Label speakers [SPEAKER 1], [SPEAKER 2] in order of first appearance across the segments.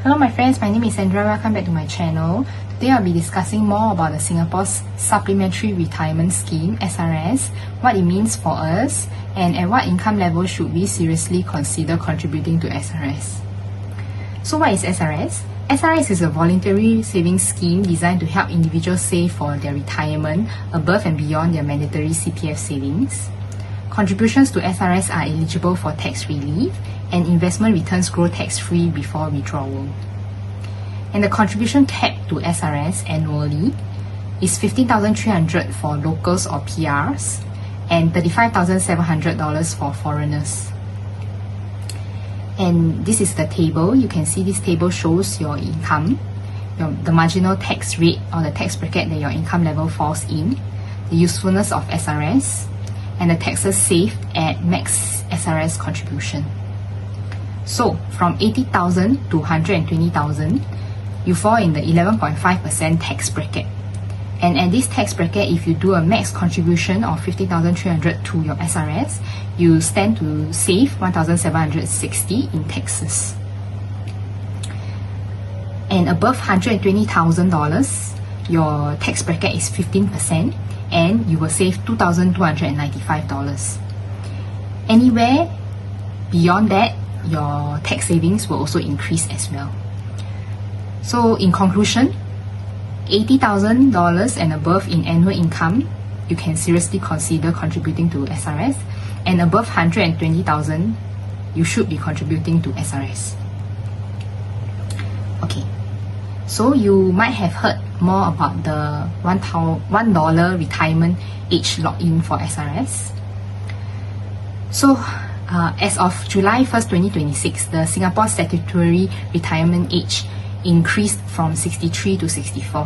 [SPEAKER 1] Hello my friends, my name is Sandra. Welcome back to my channel. Today I'll be discussing more about the Singapore's Supplementary Retirement Scheme, SRS, what it means for us, and at what income level should we seriously consider contributing to SRS. So what is SRS? SRS is a voluntary savings scheme designed to help individuals save for their retirement above and beyond their mandatory CPF savings. Contributions to SRS are eligible for tax relief, and investment returns grow tax-free before withdrawal. And the contribution cap to SRS annually is $15,300 for locals or PRs and $35,700 for foreigners. And this is the table. You can see this table shows your income, the marginal tax rate or the tax bracket that your income level falls in, the usefulness of SRS, and the taxes saved at max SRS contribution. So from 80,000 to 120,000, you fall in the 11.5% tax bracket. And at this tax bracket, if you do a max contribution of 50,300 to your SRS, you stand to save 1,760 in taxes. And above $120,000, your tax bracket is 15%, and you will save $2,295. Anywhere beyond that, your tax savings will also increase as well. So in conclusion, $80,000 and above in annual income, you can seriously consider contributing to SRS, and above 120,000, you should be contributing to SRS. Okay, so you might have heard more about the $1 retirement age login for SRS. So as of July 1st, 2026, the Singapore statutory retirement age increased from 63 to 64.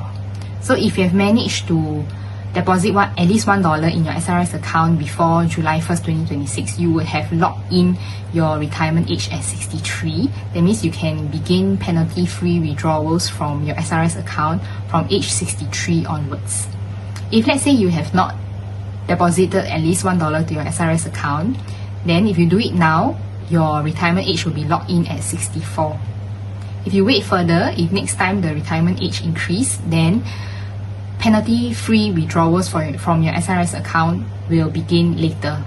[SPEAKER 1] So if you have managed to deposit at least $1 in your SRS account before July 1st, 2026, you would have locked in your retirement age at 63. That means you can begin penalty-free withdrawals from your SRS account from age 63 onwards. If let's say you have not deposited at least $1 to your SRS account, then if you do it now, your retirement age will be locked in at 64. If you wait further, if next time the retirement age increase, then penalty-free withdrawals from your SRS account will begin later.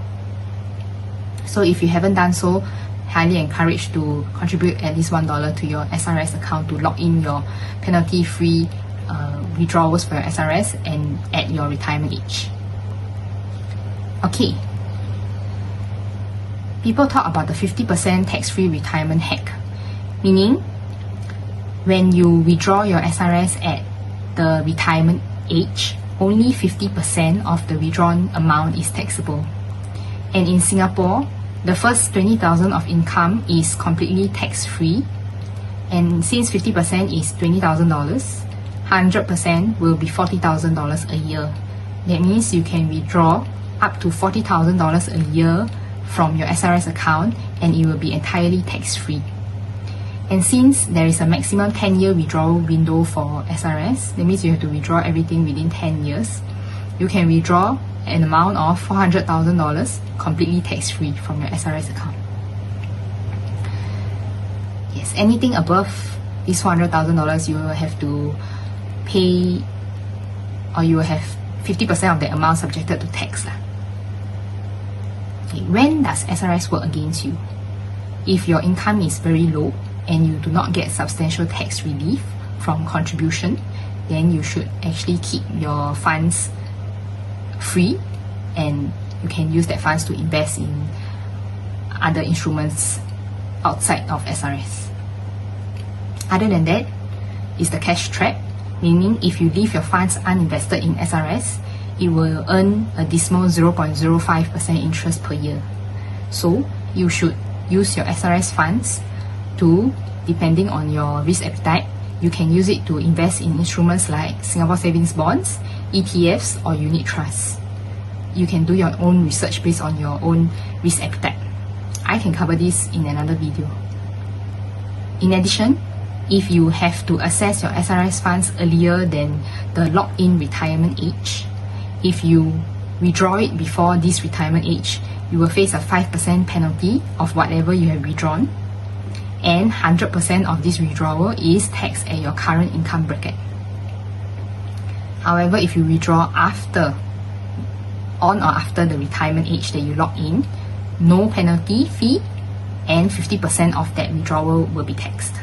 [SPEAKER 1] So if you haven't done so, highly encouraged to contribute at least $1 to your SRS account to lock in your penalty-free withdrawals for your SRS and at your retirement age. Okay. People talk about the 50% tax-free retirement hack, meaning when you withdraw your SRS at the retirement age, only 50% of the withdrawn amount is taxable. And in Singapore, the first 20,000 of income is completely tax-free. And since 50% is $20,000, 100% will be $40,000 a year. That means you can withdraw up to $40,000 a year from your SRS account, and it will be entirely tax-free. And since there is a maximum 10-year withdrawal window for SRS, that means you have to withdraw everything within 10 years, you can withdraw an amount of $400,000 completely tax-free from your SRS account. Yes, anything above this $400,000, you will have to pay, or you will have 50% of the amount subjected to tax. Okay, when does SRS work against you? If your income is very low and you do not get substantial tax relief from contribution, then you should actually keep your funds free, and you can use that funds to invest in other instruments outside of SRS. Other than that is the cash trap, meaning if you leave your funds uninvested in SRS, it will earn a dismal 0.05% interest per year. So you should use your SRS funds to, depending on your risk appetite, you can use it to invest in instruments like Singapore savings bonds, ETFs, or unit trusts. You can do your own research based on your own risk appetite. I can cover this in another video. In addition, if you have to access your SRS funds earlier than the locked-in retirement age, if you withdraw it before this retirement age, you will face a 5% penalty of whatever you have withdrawn. and 100% of this withdrawal is taxed at your current income bracket. However, if you withdraw on or after the retirement age that you lock in, no penalty fee and 50% of that withdrawal will be taxed.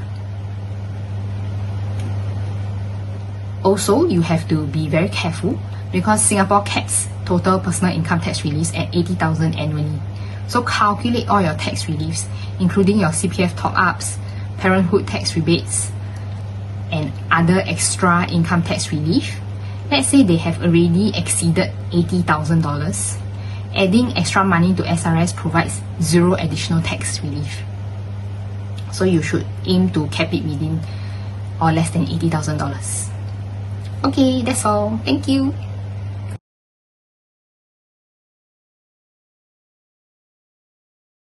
[SPEAKER 1] Also, you have to be very careful because Singapore caps total personal income tax reliefs at 80,000 annually. So calculate all your tax reliefs, including your CPF top-ups, parenthood tax rebates, and other extra income tax relief. Let's say they have already exceeded $80,000. Adding extra money to SRS provides zero additional tax relief. So you should aim to cap it within or less than $80,000. Okay, that's all. Thank you.